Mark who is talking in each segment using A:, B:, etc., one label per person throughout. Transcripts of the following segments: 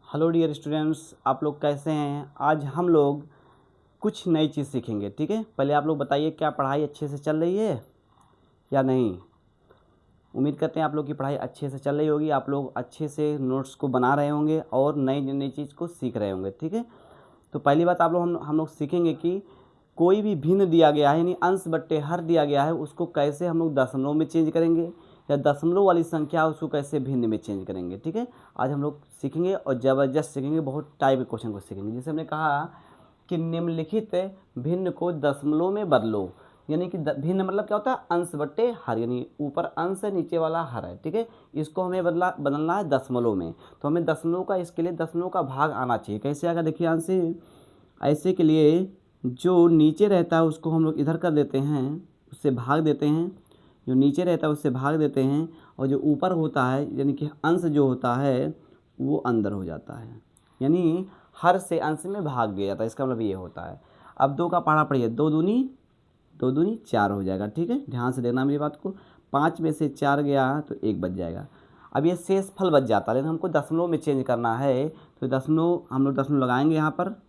A: Hello dear students, आप लोग कैसे हैं। आज हम लोग कुछ नई चीज़ सीखेंगे। ठीक है, पहले आप लोग बताइए क्या पढ़ाई अच्छे से चल रही है या नहीं। उम्मीद करते हैं आप लोग की पढ़ाई अच्छे से चल रही होगी, आप लोग अच्छे से नोट्स को बना रहे होंगे और नई नई चीज़ को सीख रहे होंगे। ठीक है, तो पहली बात आप लोग हम लोग सीखेंगे कि कोई भी भिन्न दिया गया है यानी अंश बट्टे हर दिया गया है उसको कैसे हम लोग दशमलव में चेंज करेंगे या दशमलव वाली संख्या उसको कैसे भिन्न में चेंज करेंगे। ठीक है, आज हम लोग सीखेंगे और ज़बरदस्त सीखेंगे, बहुत टाइप के क्वेश्चन को सीखेंगे। जैसे हमने कहा कि निम्नलिखित भिन्न को दशमलव में बदलो, यानी कि भिन्न मतलब क्या होता है, अंश बट्टे हर, यानी ऊपर अंश है नीचे वाला हर है। ठीक है, इसको हमें बदलना है दशमलव में, तो हमें दशमलव का, इसके लिए दशमलव का भाग आना चाहिए। कैसे आएगा देखिए, अंश ऐसे के लिए जो नीचे रहता है उसको हम लोग इधर कर देते हैं, उससे भाग देते हैं, जो नीचे रहता है उससे भाग देते हैं, और जो ऊपर होता है यानी कि अंश जो होता है वो अंदर हो जाता है, यानी हर से अंश में भाग दिया जाता है। इसका मतलब ये होता है। अब दो का पढ़ा पढ़िए, दो दूनी चार हो जाएगा। ठीक है, ध्यान से देखना मेरी बात को। 5 में से 4 गया तो 1 बच जाएगा। अब ये शेष फल बच जाता है, लेकिन हमको दशमलव में चेंज करना है, तो दशमलव हम लोग दशमलव लगाएंगे, यहाँ पर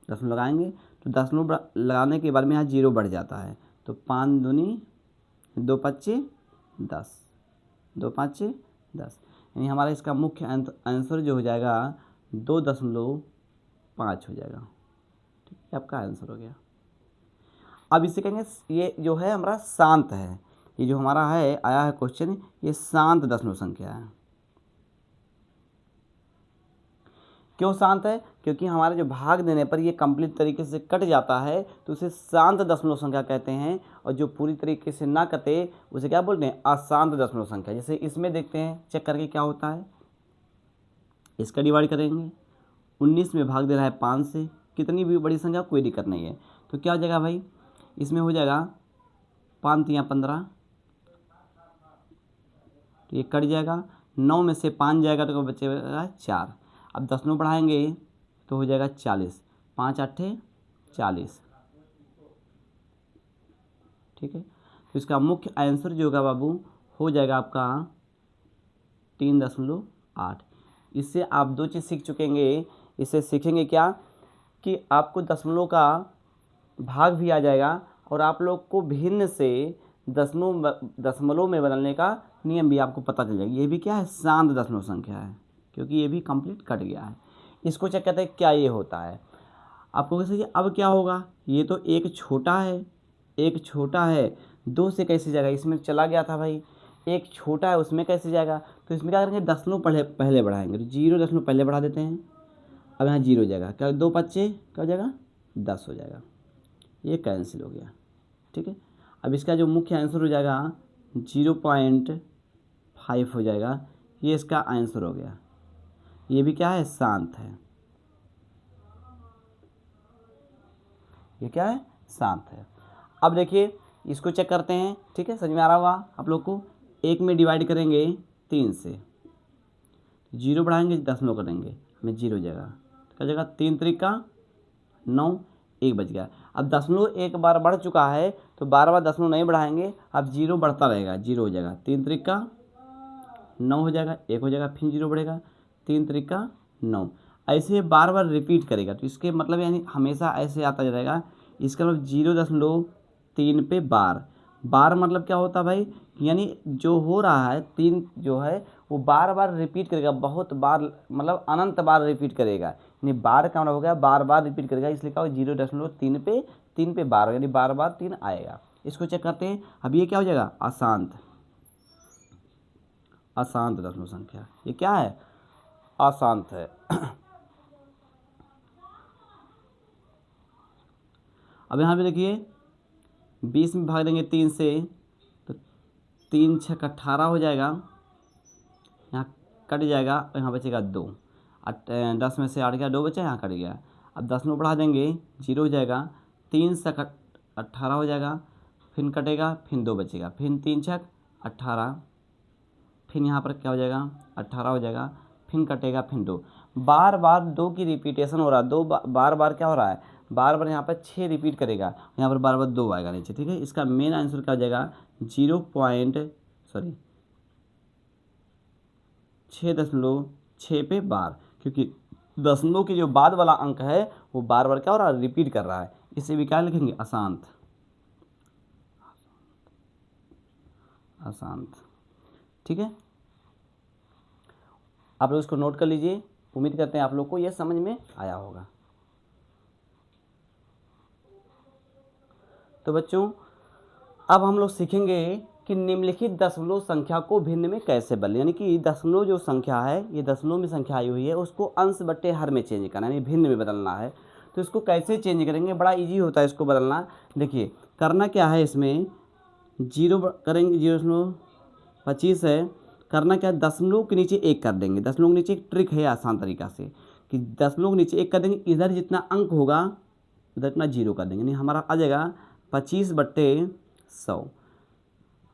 A: दशमलव लगाएंगे तो दशमलव लगाने के बाद में यहाँ 0 बढ़ जाता है, तो 5 दूनी 2 पच्चे 10, 2 पाँचे 10, यानी हमारा इसका मुख्य आंसर जो हो जाएगा 2.5 हो जाएगा। ठीक है, आपका आंसर हो गया। अब इसे कहेंगे, ये जो है हमारा शांत है, ये जो हमारा है आया है क्वेश्चन, ये शांत दशमलव संख्या है। क्यों शांत है? क्योंकि हमारे जो भाग देने पर ये कंप्लीट तरीके से कट जाता है तो उसे शांत दशमलव संख्या कहते हैं, और जो पूरी तरीके से ना कटे उसे क्या बोलते हैं, अशांत दशमलव संख्या। जैसे इसमें देखते हैं चेक करके क्या होता है, इसका डिवाइड करेंगे, 19 में भाग दे रहा है 5 से, कितनी भी बड़ी संख्या कोई दिक्कत नहीं है, तो क्या हो जाएगा भाई, इसमें हो जाएगा 5 तियाँ 15, तो ये कट जाएगा। 9 में से 5 जाएगा तो बचेगा 4। अब दशमलव बढ़ाएंगे तो हो जाएगा 40, 5 8 40। ठीक है, तो इसका मुख्य आंसर जो होगा बाबू हो जाएगा आपका 3.8। इससे आप दो चीज़ सीख चुकेंगे। इससे सीखेंगे क्या कि आपको दशमलव का भाग भी आ जाएगा, और आप लोग को भिन्न से दशमलव में बदलने का नियम भी आपको पता चल जाएगा। ये भी क्या है, शांत दशमलव संख्या है, क्योंकि ये भी कंप्लीट कट गया है। इसको चेक करते हैं क्या ये होता है। आपको कैसे, अब क्या होगा, ये तो एक छोटा है, 2 से कैसे जाएगा, इसमें चला गया था भाई, एक छोटा है उसमें कैसे जाएगा, तो इसमें क्या करेंगे, दशमलव पहले बढ़ाएंगे, तो 0 दशमलव पहले बढ़ा देते हैं। अब यहाँ 0 हो जाएगा, क्या 2 पच्चे क्या हो जाएगा 10 हो जाएगा, ये कैंसिल हो गया। ठीक है, अब इसका जो मुख्य आंसर हो जाएगा 0.5 हो जाएगा, ये इसका आंसर हो गया। ये भी क्या है, शांत है। ये क्या है, शांत है। अब देखिए इसको चेक करते हैं। ठीक है, समझ में आ रहा होगा आप लोग को। 1 में डिवाइड करेंगे 3 से, 0 बढ़ाएंगे दशमलव करेंगे, हमें 0 हो जाएगा, तो क्या जाएगा 3 त्रिका 9, 1 बच गया। अब दशमलव एक बार बढ़ चुका है तो बार बार दशमलव नहीं बढ़ाएंगे, अब 0 बढ़ता रहेगा, 0 हो जाएगा, 3 त्रिका 9 हो जाएगा, 1 हो जाएगा, फिर 0 बढ़ेगा, 3 त्रिका 9, ऐसे बार बार रिपीट करेगा। तो इसके मतलब यानी हमेशा ऐसे आता रहेगा। इसका मतलब 0.3 पे बार मतलब क्या होता है भाई, यानी जो हो रहा है 3 जो है वो बार बार रिपीट करेगा, बहुत बार मतलब अनंत बार रिपीट करेगा, यानी बार का मतलब हो गया बार बार रिपीट करेगा, इसलिए क्या होगा 0.3 पे बार, यानी बार बार 3 आएगा। इसको चेक करते हैं। अब ये क्या हो जाएगा, अशांत दशमलव संख्या। ये क्या है, अशांत है। अब यहाँ पे देखिए 20 में भाग देंगे 3 से, तो 3 छक 18 हो जाएगा, यहाँ कट जाएगा, यहाँ बचेगा 2। 10 में से 8 गया, 2 बचा, यहाँ कट गया। अब दशमलव बढ़ा देंगे 0 हो जाएगा, 3 से 18 हो जाएगा, फिर कटेगा, फिर 2 बचेगा, फिर 3 छक 18, फिर यहाँ पर क्या हो जाएगा 18 हो जाएगा, फिर कटेगा, फिर 2, बार बार 2 की रिपीटेशन हो रहा है, 2 बार बार क्या हो रहा है, बार बार यहाँ पर 6 रिपीट करेगा, यहाँ पर बार बार 2 आएगा नीचे। ठीक है, इसका मेन आंसर क्या हो जाएगा 6.6 पे बार, क्योंकि दशमलव के जो बाद वाला अंक है वो बार बार क्या हो रहा है, रिपीट कर रहा है। इसे भी क्या लिखेंगे, अशांत, अशांत। ठीक है, आप लोग इसको नोट कर लीजिए। उम्मीद करते हैं आप लोग को ये समझ में आया होगा। तो बच्चों अब हम लोग सीखेंगे कि निम्नलिखित दशमलव संख्या को भिन्न में कैसे बदलें, यानी कि दशमलव जो संख्या है, ये दशमलव में संख्या आई हुई है, उसको अंश बट्टे हर में चेंज करना है, यानी भिन्न में बदलना है। तो इसको कैसे चेंज करेंगे, बड़ा इजी होता है इसको बदलना। देखिए करना क्या है, इसमें 0 करेंगे, 0.25 है, करना क्या है, दशमलव के नीचे 1 कर देंगे। दशमलव के नीचे एक ट्रिक है आसान तरीका से कि दशमलव के नीचे 1 कर देंगे, इधर जितना अंक होगा उधर इतना 0 कर देंगे, नहीं हमारा आ जाएगा 25/100।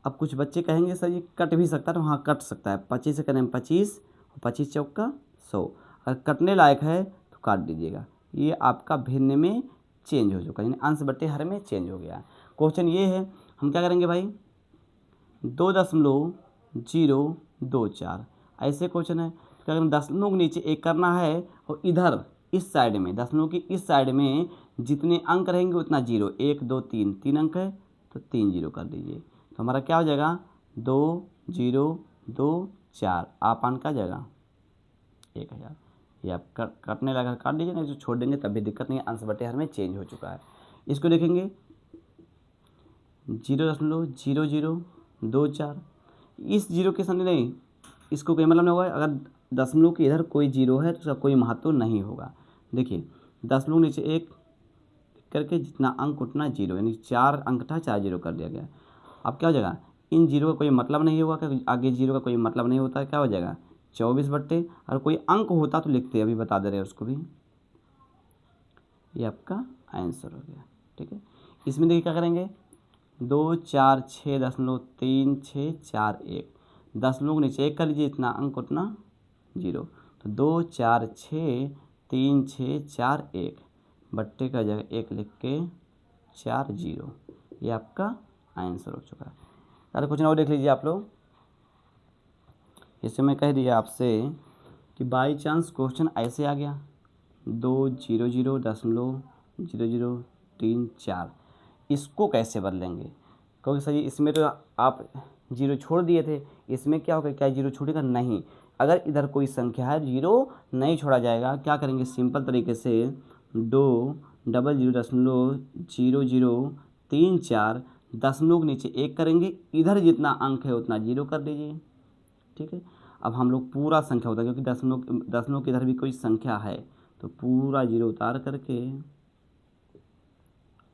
A: अब कुछ बच्चे कहेंगे सर ये कट भी सकता है, तो हाँ कट सकता है। 25 से करें 25, 25 चौका 100, अगर कटने लायक है तो काट दीजिएगा। ये आपका भिन्न में चेंज हो चुका है, यानी अंश बट्टे हर में चेंज हो गया। क्वेश्चन ये है, हम क्या करेंगे भाई, 2.024 ऐसे क्वेश्चन है। तो अगर दशमलव के नीचे 1 करना है और इधर इस साइड में, दशमलव की इस साइड में जितने अंक रहेंगे उतना 0, 1 2 3, 3 अंक है तो 3 0 कर दीजिए। तो हमारा क्या हो जाएगा, 2024, आप आन का जाएगा 1000। ये आप काटने लगा काट दीजिए, नहीं तो छोड़ देंगे तब भी दिक्कत नहीं है, अंश बटे हर में चेंज हो चुका है। इसको देखेंगे 0.0024, इस 0 के सामने नहीं, इसको कोई मतलब नहीं होगा। अगर दशमलव के इधर कोई 0 है तो उसका कोई महत्व नहीं होगा। देखिए दशमलव नीचे 1 करके जितना अंक उतना 0, यानी 4 अंक था 4 0 कर दिया गया। अब क्या हो जाएगा, इन 0 का कोई मतलब नहीं होगा, क्योंकि आगे 0 का कोई मतलब नहीं होता है। क्या हो जाएगा 24/, और कोई अंक होता तो लिखते, अभी बता दे रहे हैं उसको भी। ये आपका आंसर हो गया। ठीक है, इसमें देखिए क्या करेंगे, 246.3641, दशमलव के नीचे 1 कर लीजिए, इतना अंक उतना 0, तो 2463641 बट्टे का जगह 1 लिख के 4 0, ये आपका आंसर हो चुका है। अरे कुछ ना और देख लीजिए आप लोग। इससे मैं कह दिया आपसे कि बाई चांस क्वेश्चन ऐसे आ गया 200.0034, इसको कैसे बदलेंगे, क्योंकि सर इसमें तो आप 0 छोड़ दिए थे, इसमें क्या होगा, क्या 0 छूटेगा नहीं। अगर इधर कोई संख्या है 0 नहीं छोड़ा जाएगा, क्या करेंगे, सिंपल तरीके से 200.0034, दशमलव के नीचे 1 करेंगे, इधर जितना अंक है उतना 0 कर दीजिए। ठीक है, अब हम लोग पूरा संख्या होता है, क्योंकि दशमलव के इधर भी कोई संख्या है तो पूरा 0 उतार करके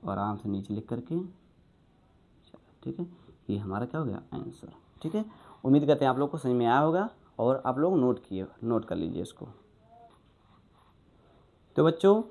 A: और आराम से नीचे लिख करके, ठीक है, ये हमारा क्या हो गया, आंसर। ठीक है, उम्मीद करते हैं आप लोग को समझ में आया होगा और आप लोग नोट कर लीजिए इसको। तो बच्चों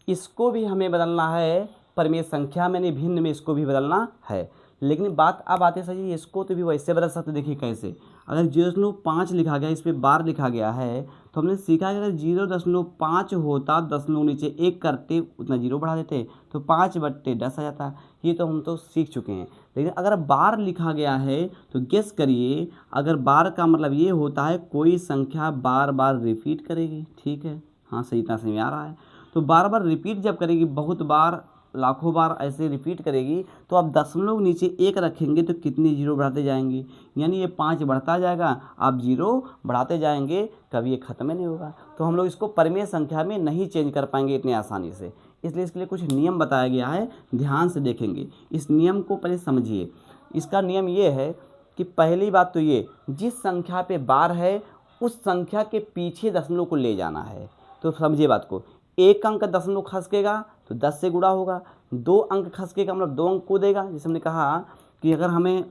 A: इसको भी हमें बदलना है, परिमेय संख्या में नहीं भिन्न में इसको भी बदलना है। लेकिन बात अब आते सही, इसको तो भी वैसे बदल सकते। देखिए कैसे, अगर 0.5 लिखा गया, इस पर बार लिखा गया है, तो हमने सीखा कि अगर 0.5 होता, दशमलव नीचे 1 करते उतना 0 बढ़ा देते तो 5/10 आ जाता। ये तो हम तो सीख चुके हैं। लेकिन अगर बार लिखा गया है तो गेस करिए, अगर बार का मतलब ये होता है कोई संख्या बार बार रिपीट करेगी। ठीक है, हाँ सही इतना समझ में आ रहा है। तो बार बार रिपीट जब करेगी, बहुत बार लाखों बार ऐसे रिपीट करेगी, तो आप दशमलव नीचे 1 रखेंगे तो कितनी 0 बढ़ाते जाएंगे, यानी ये 5 बढ़ता जाएगा, आप 0 बढ़ाते जाएंगे, कभी ये ख़त्म ही नहीं होगा। तो हम लोग इसको परिमेय संख्या में नहीं चेंज कर पाएंगे इतनी आसानी से, इसलिए इसके लिए कुछ नियम बताया गया है, ध्यान से देखेंगे। इस नियम को पहले समझिए। इसका नियम ये है कि पहली बात तो ये, जिस संख्या पे बार है उस संख्या के पीछे दशमलव को ले जाना है। तो समझिए बात को, 1 अंक दशमलव खसकेगा तो 10 से गुणा होगा, 2 अंक खसकेगा मतलब 2 अंक को देगा। जैसे हमने कहा कि अगर हमें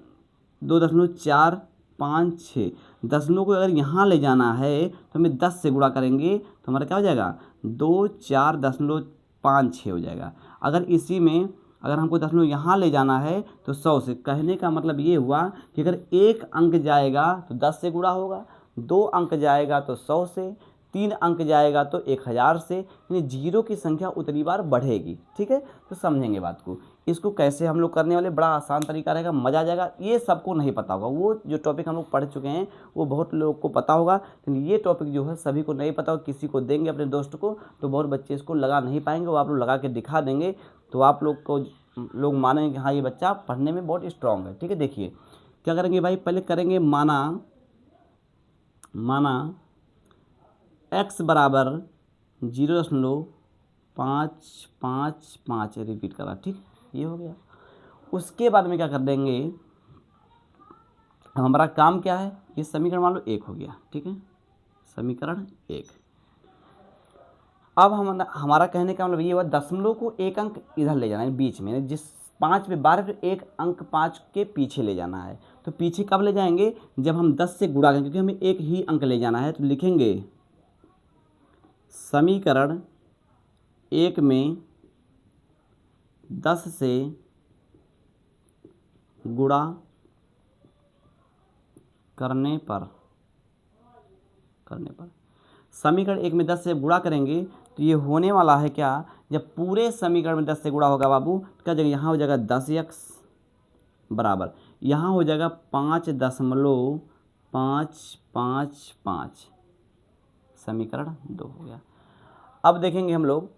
A: 2.456 दशमलव को अगर यहाँ ले जाना है तो हमें 10 से गुणा करेंगे तो हमारा क्या हो जाएगा, 24.56 हो जाएगा। अगर इसी में अगर हमको दशमलव यहाँ ले जाना है तो 100 से, कहने का मतलब ये हुआ कि अगर 1 अंक जाएगा तो 10 से गुणा होगा, 2 अंक जाएगा तो 100 से, 3 अंक जाएगा तो 1000 से, यानी जीरो की संख्या उतनी बार बढ़ेगी। ठीक है, तो समझेंगे बात को। इसको कैसे हम लोग करने वाले, बड़ा आसान तरीका रहेगा, मज़ा आ जाएगा। ये सबको नहीं पता होगा, वो जो टॉपिक हम लोग पढ़ चुके हैं वो बहुत लोगों को पता होगा, लेकिन ये टॉपिक जो है सभी को नहीं पता होगा। किसी को देंगे अपने दोस्त को तो बहुत बच्चे इसको लगा नहीं पाएंगे, वो आप लोग लगा के दिखा देंगे तो आप लोग को लोग मानेंगे कि हाँ ये बच्चा पढ़ने में बहुत स्ट्रांग है। ठीक है, देखिए क्या करेंगे भाई, पहले करेंगे माना x बराबर 0.555 रिपीट करा। ठीक, ये हो गया। उसके बाद में क्या कर देंगे, हमारा काम क्या है, ये समीकरण मान लो 1 हो गया। ठीक है, समीकरण 1। अब हमारा कहने का मतलब ये हुआ, दशमलव को एक अंक इधर ले जाना है बीच में, जिस 5 पे 12 फिर एक अंक 5 के पीछे ले जाना है। तो पीछे कब ले जाएंगे, जब हम 10 से गुणा करेंगे, क्योंकि हमें एक ही अंक ले जाना है। तो लिखेंगे समीकरण 1 में 10 से गुणा करने पर समीकरण 1 में 10 से गुणा करेंगे तो ये होने वाला है क्या, जब पूरे समीकरण में 10 से गुणा होगा बाबू, क्या जगह यहाँ हो जाएगा 10x बराबर, यहाँ हो जाएगा 5.555, समीकरण 2 हो गया। अब देखेंगे हम लोग,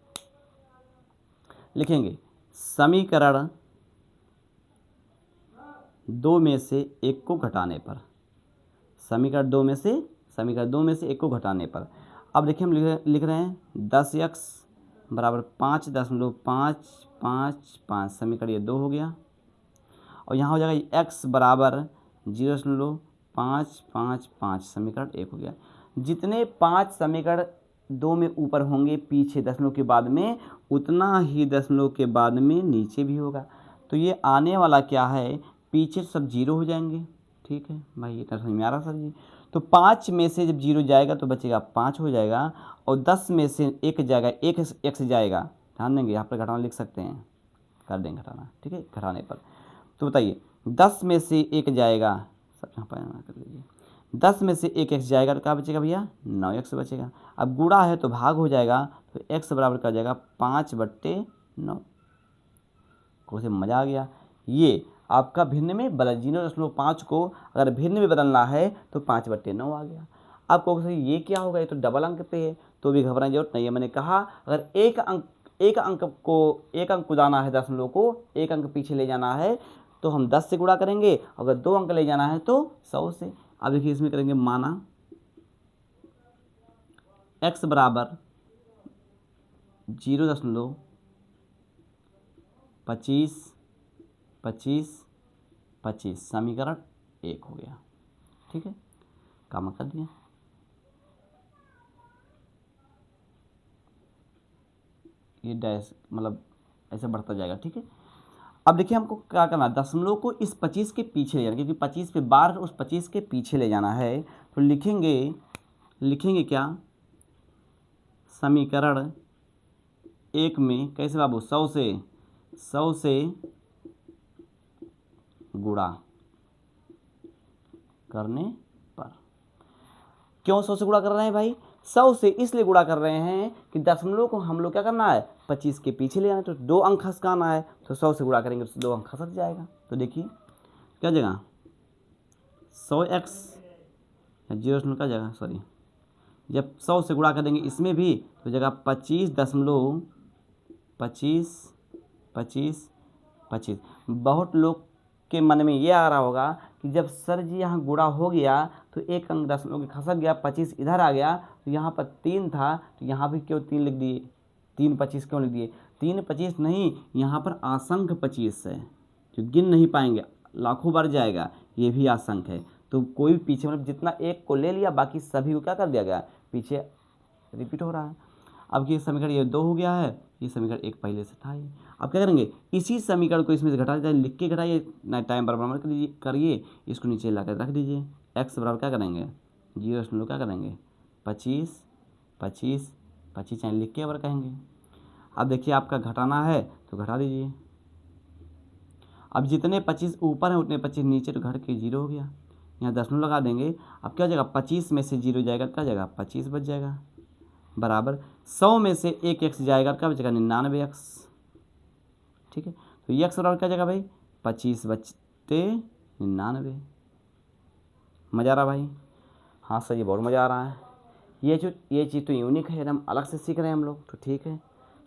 A: लिखेंगे समीकरण 2 में से 1 को घटाने पर, समीकरण 2 में से 1 को घटाने पर। अब देखिए हम लिख रहे हैं 10x बराबर 5.555, समीकरण ये 2 हो गया। और यहाँ हो जाएगा x बराबर 0.555, समीकरण 1 हो गया। जितने 5 समीकरण 2 में ऊपर होंगे पीछे दशमलव के बाद में, उतना ही दशमलव के बाद में नीचे भी होगा। तो ये आने वाला क्या है, पीछे सब जीरो हो जाएंगे। ठीक है भाई, ये समझ में आ रहा सर जी। तो 5 में से जब जीरो जाएगा तो बचेगा 5 हो जाएगा, और 10 में से 1 जाएगा, 1 x जाएगा। ध्यान देंगे, यहाँ पर घटाना लिख सकते हैं, कर देंगे घटाना। ठीक है, घटाने पर तो बताइए 10 में से 1 जाएगा, सब यहाँ पर कर लीजिए, 10 में से 1 x जाएगा तो क्या बचेगा भैया, 9x बचेगा। अब गुणा है तो भाग हो जाएगा, तो x बराबर कर जाएगा 5/9। को से मज़ा आ गया। ये आपका भिन्न में बदल, 0.5 को अगर भिन्न में बदलना है तो 5/9 आ गया। आपको ये क्या होगा, ये तो डबल अंक पे है, तो भी घबराने की जरूरत नहीं है। मैंने कहा अगर एक अंक को जाना है, दशमलव को एक अंक पीछे ले जाना है तो हम 10 से गुणा करेंगे, अगर 2 अंक ले जाना है तो 100 से। अब देखिए इसमें करेंगे माना x बराबर 0.25, समीकरण 1 हो गया। ठीक है, काम कर दिया। ये डैश मतलब ऐसे बढ़ता जाएगा। ठीक है, अब देखिए हमको क्या करना है, दशमलव को इस 25 के पीछे ले जाना, क्योंकि 25 पे 12 उस 25 के पीछे ले जाना है। तो लिखेंगे क्या, समीकरण 1 में कैसे बाबू, 100 से गुणा करने पर। क्यों 100 से गुणा कर रहे हैं भाई, 100 से इसलिए गुणा कर रहे हैं कि दशमलव को हम लोग क्या करना है, 25 के पीछे ले जाना है, तो 2 अंक खसकाना है, तो 100 से गुणा करेंगे तो 2 अंक खसक जाएगा। तो देखिए क्या जगह 100x 0 का जगह, सॉरी, जब 100 से गुणा कर देंगे इसमें भी तो जगह 25.25। बहुत लोग के मन में ये आ रहा होगा कि जब सर जी यहाँ गुणा हो गया तो एक अंक दशमलव के खसक गया, 25 इधर आ गया, तो यहाँ पर 3 था तो यहाँ भी क्यों 3 लिख दिए, 3/25 क्यों लिख दिए, 3/25 नहीं, यहाँ पर असंख्य 25 है जो गिन नहीं पाएंगे, लाखों बार जाएगा, ये भी असंख्य है। तो कोई भी पीछे मतलब जितना एक को ले लिया बाकी सभी को क्या कर दिया गया, पीछे रिपीट हो रहा है। अब ये समीकरण ये 2 हो गया है, ये समीकरण 1 पहले से था ही। अब क्या करेंगे, इसी समीकरण को इसमें से घटा दीजिए, लिख के घटाइए, ना टाइम बराबर करिए, इसको नीचे ला कर रख दीजिए। x बराबर क्या करेंगे, 0 क्या करेंगे 25 चाहे लिख के बराबर कहेंगे। अब देखिए आपका घटाना है तो घटा दीजिए। अब जितने 25 ऊपर हैं उतने 25 नीचे, तो घट के 0 हो गया। यहाँ दशमलव लगा देंगे। अब क्या हो जाएगा, 25 में से 0 जाएगा, क्या जाएगा 25 बच जाएगा। बराबर 100 में से एक एक्स जाएगा, क्या बचेगा 99 एक्स। ठीक है, तो ये एक्स बराबर क्या जाएगा भाई 25 बचते 99। मज़ा आ रहा भाई? हाँ सर, ये बहुत मज़ा आ रहा है। ये चीज़ तो यूनिक है, एकदम अलग से सीख रहे हैं हम लोग, तो ठीक है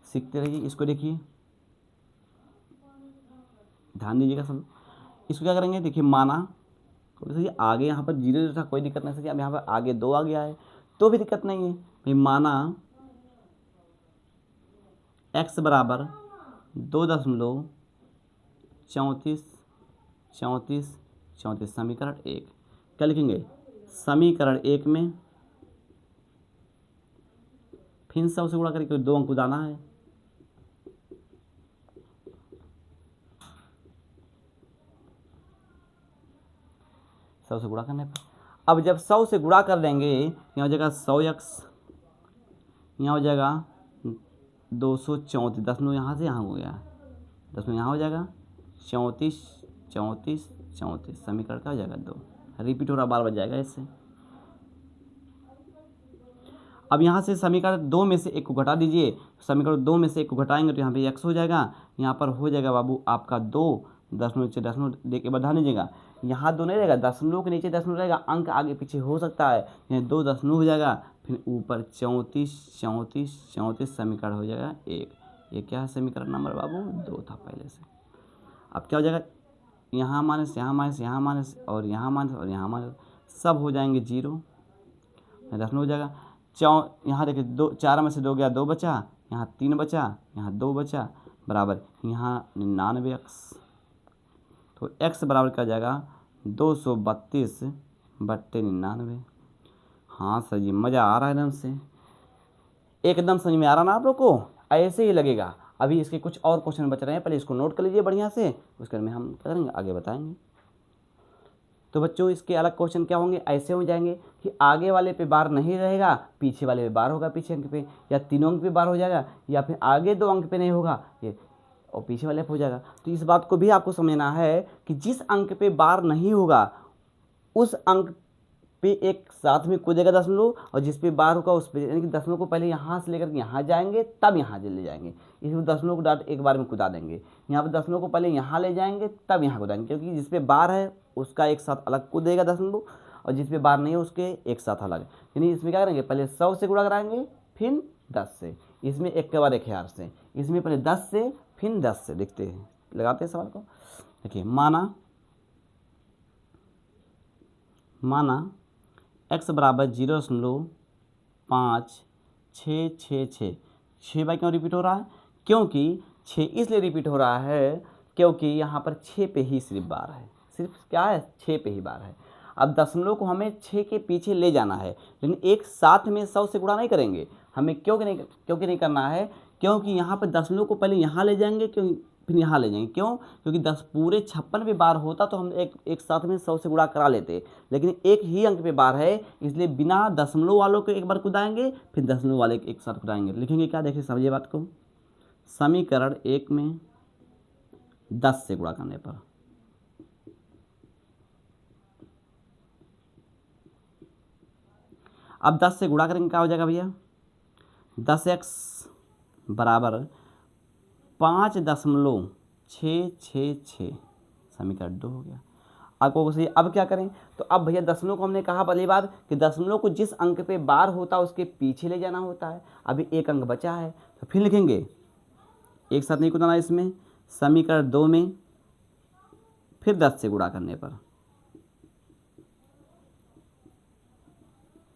A: सीखते रहिए। इसको देखिए, ध्यान दीजिएगा सब। इसको क्या करेंगे, देखिए माना सर आगे यहाँ पर 0 था, कोई दिक्कत नहीं सर। अब यहाँ पर आगे 2 आ गया है तो भी दिक्कत नहीं है भाई। माना x बराबर 2.34 समीकरण 1। क्या लिखेंगे, समीकरण 1 में फिर 100 से गुणा करके 2 अंक उदाना है। सौ से गुणा करने पर, अब जब 100 से गुणा कर देंगे, यहाँ हो जाएगा 100x, यहाँ हो जाएगा 234, 10 नो यहाँ से यहाँ हो गया, 10 नो यहाँ हो जाएगा 34 समीकरण का हो जाएगा 2। रिपीट हो रहा, बार बच जाएगा इससे। अब यहाँ से समीकरण 2 में से एक को घटा दीजिए, समीकरण 2 में से एक को घटाएंगे तो यहाँ पे x हो जाएगा, यहाँ पर हो जाएगा बाबू आपका 2, 10 नीचे 10 देख के बढ़ा लीजिएगा। यहाँ 2 नहीं रहेगा, दशमलव के नीचे दशमलव रहेगा, अंक आगे पीछे हो सकता है, यहाँ 2 दशमलव हो जाएगा, फिर ऊपर 34 समीकरण हो जाएगा 1। ये क्या है समीकरण नंबर बाबू 2 था पहले से। अब क्या हो जाएगा, यहाँ माइनस यहाँ माइनस यहाँ माइनस और यहाँ माइनस और यहाँ माइनस, सब हो जाएंगे 0, दशमलव हो जाएगा। यहाँ देखिए 4 में से 2 गया, 2 बचा, यहाँ 3 बचा, यहाँ 2 बचा, बराबर यहाँ 99 एक्स। तो x बराबर क्या जाएगा 232/99। हाँ सर जी, मज़ा आ रहा है एकदम से, एकदम समझ में आ रहा ना आप लोग को, ऐसे ही लगेगा। अभी इसके कुछ और क्वेश्चन बच रहे हैं, पहले इसको नोट कर लीजिए बढ़िया से, उसके बाद में हम क्या करेंगे आगे बताएंगे। तो बच्चों इसके अलग क्वेश्चन क्या होंगे, ऐसे हो जाएंगे कि आगे वाले पे बार नहीं रहेगा, पीछे वाले पे बार होगा, पीछे अंक पे, या तीनों अंक पे बार हो जाएगा, या फिर आगे 2 अंक पे नहीं होगा ये और पीछे वाले पे हो जाएगा। तो इस बात को भी आपको समझना है कि जिस अंक पे बार नहीं होगा उस अंक पे एक साथ में कूदेगा दशमलव, और जिस पे बार होगा उस पे, यानी कि दशमलव को पहले यहाँ से लेकर यहाँ जाएंगे तब यहाँ ले जाएंगे। इसमें दशमलव को डाट एक बार में कूदा देंगे, यहाँ पे दशमलव को पहले यहाँ ले जाएंगे तब यहाँ कूदाएंगे, क्योंकि जिस पे बार है उसका एक साथ अलग कूदेगा दशमलव, और जिस पे बार नहीं है उसके एक साथ अलग। यानी इसमें क्या करेंगे, पहले 100 से गुणा कराएंगे फिर 10 से, इसमें एक के बाद एक हजार से, इसमें पहले 10 से फिर 10 से। देखते हैं, लगाते हैं सवाल को। देखिए माना x बराबर 0.5666, 6 बार क्यों रिपीट हो रहा है, क्योंकि 6 इसलिए रिपीट हो रहा है क्योंकि यहाँ पर 6 पे ही सिर्फ बार है, सिर्फ क्या है 6 पे ही बार है। अब दशमलव को हमें 6 के पीछे ले जाना है, लेकिन एक साथ में 100 से गुणा नहीं करेंगे हमें। क्योंकि नहीं करना है, क्योंकि यहाँ पर दशमलव को पहले यहाँ ले जाएंगे, फिर यहाँ ले जाएंगे। क्यों, क्योंकि 10 पूरे 56 पे बार होता तो हम एक साथ में 100 से गुणा करा लेते, लेकिन एक ही अंक पे बार है, इसलिए बिना दशमलव वालों को एक बार कुदाएंगे फिर दशमलव वाले एक साथ कुदाएंगे। लिखेंगे क्या, देखिए समझिए बात को, समीकरण 1 में 10 से गुणा करने पर, अब 10 से गुणा करेंगे क्या हो जाएगा भैया, 10x बराबर 5.666, समीकरण 2 हो गया। आपको अब क्या करें, तो अब भैया दशमलव को हमने कहा पहली बार कि दशमलव को जिस अंक पे बार होता है उसके पीछे ले जाना होता है। अभी एक अंक बचा है तो फिर लिखेंगे, एक साथ नहीं कुदाना इसमें, समीकरण 2 में फिर 10 से गुणा करने पर,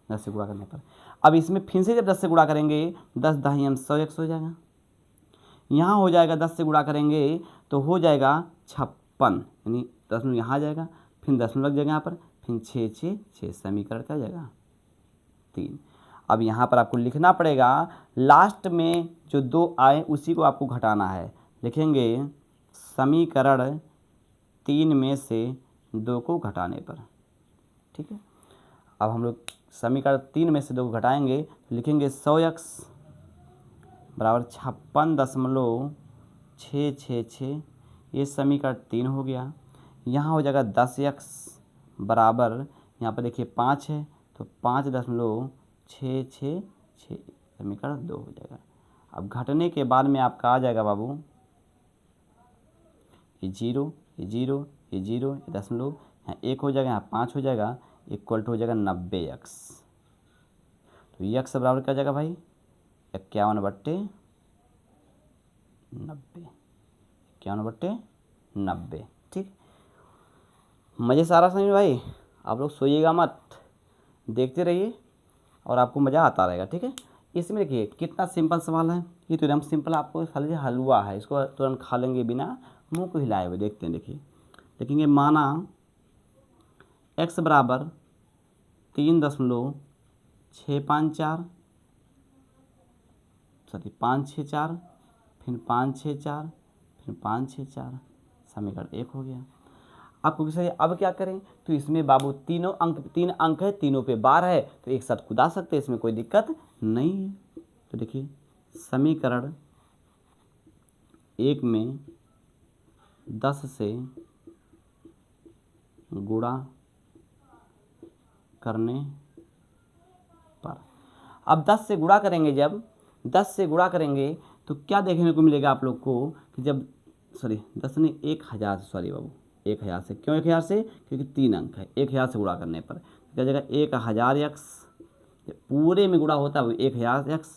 A: 10 से गुणा करने पर, अब इसमें फिर से जब 10 से गुणा करेंगे 10 दाहिने 100x हो जाएगा, यहाँ हो जाएगा 10 से गुणा करेंगे तो हो जाएगा 56, यानी दशमलव यहाँ आ जाएगा, फिर दशमलव लग जाएगा यहाँ पर, फिर 6 समीकरण क्या जाएगा 3। अब यहाँ पर आपको लिखना पड़ेगा, लास्ट में जो 2 आए उसी को आपको घटाना है। लिखेंगे समीकरण 3 में से 2 को घटाने पर, ठीक है। अब हम लोग समीकरण 3 में से 2 को घटाएंगे तो लिखेंगे 100x बराबर 56.666, ये समीकरण 3 हो गया। यहाँ हो जाएगा 10x बराबर, यहाँ पर देखिए 5 है तो 5.666, समीकरण 2 हो जाएगा। अब घटने के बाद में आपका आ जाएगा बाबू ये 0, ये 0, ये 0, ये दशमलव, यहाँ 1 हो जाएगा, यहाँ 5 हो जाएगा, इक्वल टू हो जाएगा 90x। तो x बराबर क्या हो जाएगा भाई 51/90, 51/90। ठीक, मज़े सारा समझ भाई। आप लोग सोइएगा मत, देखते रहिए और आपको मज़ा आता रहेगा। ठीक है, इसमें देखिए कितना सिंपल सवाल है, ये तो एकदम सिंपल, आपको खाली हलवा है, इसको तुरंत खा लेंगे बिना मुंह को हिलाए हुए। देखते हैं, देखिए देखेंगे, माना x बराबर 3.654, सॉरी 564, फिर 564, फिर 564, समीकरण 1 हो गया। आपको किसी अब क्या करें, तो इसमें बाबू तीन अंक है, तीनों पे बार है, तो एक साथ कुदा सकते हैं, इसमें कोई दिक्कत नहीं है। तो देखिए समीकरण 1 में 10 से गुणा करने पर, अब 10 से गुणा करेंगे, जब 10 से गुणा करेंगे तो क्या देखने को मिलेगा आप लोग को कि जब 10 नहीं 1000 से, सॉरी बाबू 1000 से, क्यों 1000 से, क्योंकि 3 अंक है, 1000 से गुणा करने पर क्या जाएगा 1000x, जब पूरे में गुणा होता है वो 1000x,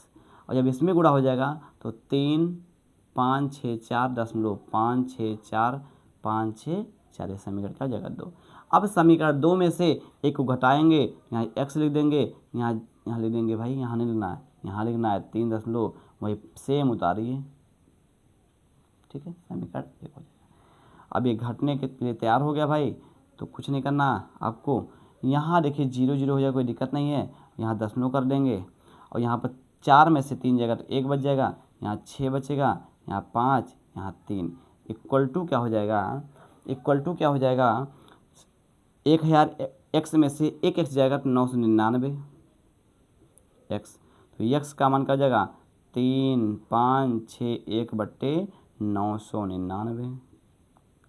A: और जब इसमें गुणा हो जाएगा तो 3,564.564,564, समीकरण क्या हो जाएगा 2। अब समीकरण 2 में से एक को घटाएंगे, यहाँ x लिख देंगे, यहाँ लिख देंगे भाई, यहाँ नहीं लिखना है, यहाँ लिखना है 3 दशमलव, वही सेम उतारिए। ठीक है, समीकरण 1 हो जाएगा। अब ये घटने के लिए तैयार हो गया भाई, तो कुछ नहीं करना आपको, यहाँ देखिए 0 0 हो जाएगा, कोई दिक्कत नहीं है, यहाँ दशमलव कर देंगे, और यहाँ पर 4 में से 3 जाएगा तो 1 बच जाएगा, यहाँ 6 बचेगा, यहाँ 5, यहाँ 3, इक्वल टू क्या हो जाएगा, 1000 x में से एक x जाएगा तो 999 x, तो x का मान क्या हो जाएगा 3,561/999।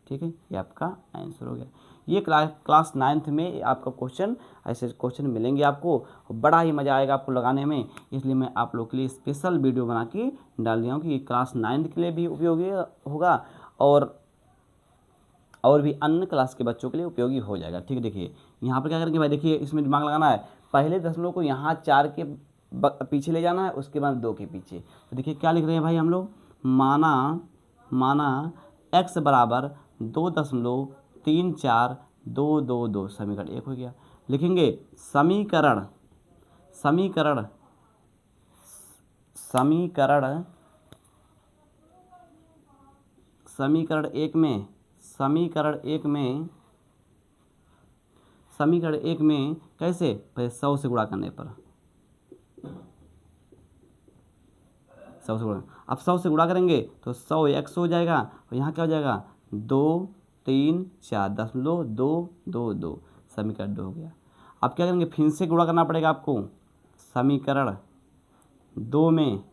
A: ठीक है, ये आपका आंसर हो गया। ये क्लास 9th में आपका क्वेश्चन, ऐसे क्वेश्चन मिलेंगे आपको, बड़ा ही मज़ा आएगा आपको लगाने में, इसलिए मैं आप लोग के लिए स्पेशल वीडियो बना के डाल दिया हूँ कि क्लास 9th के लिए भी उपयोगी होगा और भी अन्य क्लास के बच्चों के लिए उपयोगी हो जाएगा। ठीक है, देखिए यहाँ पर क्या करेंगे भाई, देखिए इसमें दिमाग लगाना है, पहले दशमलव को यहाँ 4 के पीछे ले जाना है, उसके बाद 2 के पीछे। तो देखिए क्या लिख रहे हैं भाई हम लोग, माना x बराबर 2.34222, समीकरण 1 हो गया। लिखेंगे समीकरण 1 में कैसे, पहले 100 से गुणा करने पर, 100 से गुणा, अब 100 से गुणा करेंगे तो 100x हो जाएगा, और यहाँ क्या हो जाएगा 234.222, समीकरण 2 हो गया। अब क्या करेंगे, फिर से गुणा करना पड़ेगा आपको, समीकरण 2 में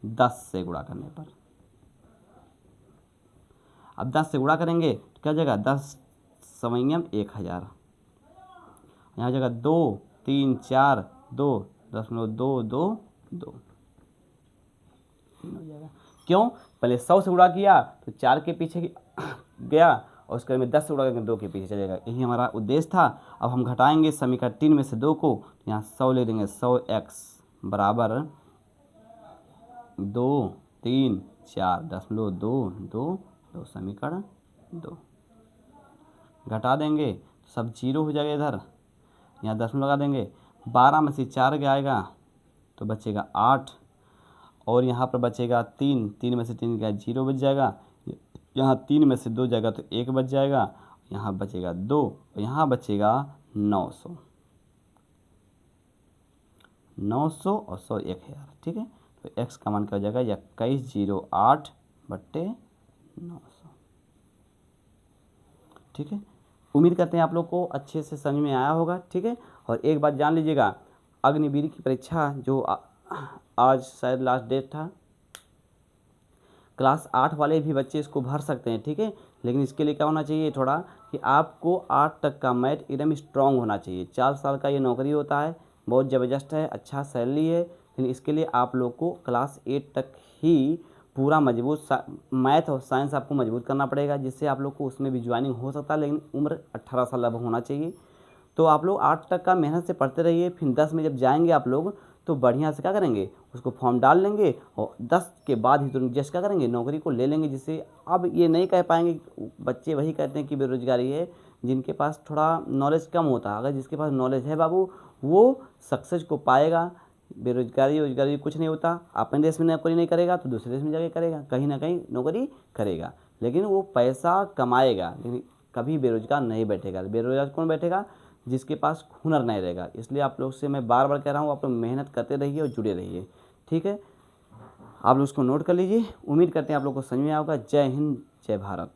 A: 10 से गुणा करने पर, अब 10 से गुणा करेंगे तो क्या हो जाएगा 10 सवैयम 1000, यहाँ जगह 2,3,4,2.222 हो जाएगा। क्यों, पहले 100 से गुणा किया तो 4 के पीछे गया, और उसके बाद 10 से गुणा करके 2 के पीछे चलेगा, यही हमारा उद्देश्य था। अब हम घटाएंगे समीकरण 3 में से 2 को, यहाँ 100 ले देंगे, 100x बराबर 2,3,4.222, समीकरण 2 घटा देंगे तो सब 0 हो जाएगा, इधर यहाँ दशमलव लगा देंगे, 12 में से 4 जाएगा तो बचेगा 8, और यहाँ पर बचेगा 3 में से 3 गया 0 बच जाएगा, यहाँ 3 में से 2 जाएगा तो 1 बच जाएगा, यहाँ बचेगा 2, और यहाँ बचेगा 900 और 100 1000। ठीक है, तो x का मान क्या हो जाएगा 2108/900। ठीक है, उम्मीद करते हैं आप लोग को अच्छे से समझ में आया होगा। ठीक है, और एक बात जान लीजिएगा, अग्निवीर की परीक्षा जो आज शायद लास्ट डेट था, क्लास 8 वाले भी बच्चे इसको भर सकते हैं। ठीक है, लेकिन इसके लिए क्या होना चाहिए, थोड़ा कि आपको 8 तक का मैथ एकदम स्ट्रांग होना चाहिए। 4 साल का ये नौकरी होता है, बहुत ज़बरदस्त है, अच्छा सैलरी है, लेकिन इसके लिए आप लोग को क्लास 8 तक ही पूरा मजबूत मैथ और साइंस आपको मजबूत करना पड़ेगा, जिससे आप लोग को उसमें भी ज्वाइनिंग हो सकता है, लेकिन उम्र 18 साल अब होना चाहिए। तो आप लोग 8 तक का मेहनत से पढ़ते रहिए, फिर 10 में जब जाएंगे आप लोग तो बढ़िया से क्या करेंगे, उसको फॉर्म डाल लेंगे और 10 के बाद ही तो जस्ट क्या करेंगे, नौकरी को ले लेंगे। जिससे अब ये नहीं कह पाएंगे, बच्चे वही कहते हैं कि बेरोजगारी है जिनके पास थोड़ा नॉलेज कम होता है। अगर जिसके पास नॉलेज है बाबू, वो सक्सेस को पाएगा। बेरोजगारी रोजगारी कुछ नहीं होता। अपने देश में नौकरी नहीं करेगा तो दूसरे देश में जाके करेगा, कहीं ना कहीं नौकरी करेगा, लेकिन वो पैसा कमाएगा, लेकिन कभी बेरोजगार नहीं बैठेगा। बेरोजगार कौन बैठेगा, जिसके पास हुनर नहीं रहेगा। इसलिए आप लोग से मैं बार बार कह रहा हूँ, आप लोग मेहनत करते रहिए और जुड़े रहिए, ठीक है। आप लोग उसको नोट कर लीजिए। उम्मीद करते हैं आप लोग को समझ में आएगा। जय हिंद, जय भारत।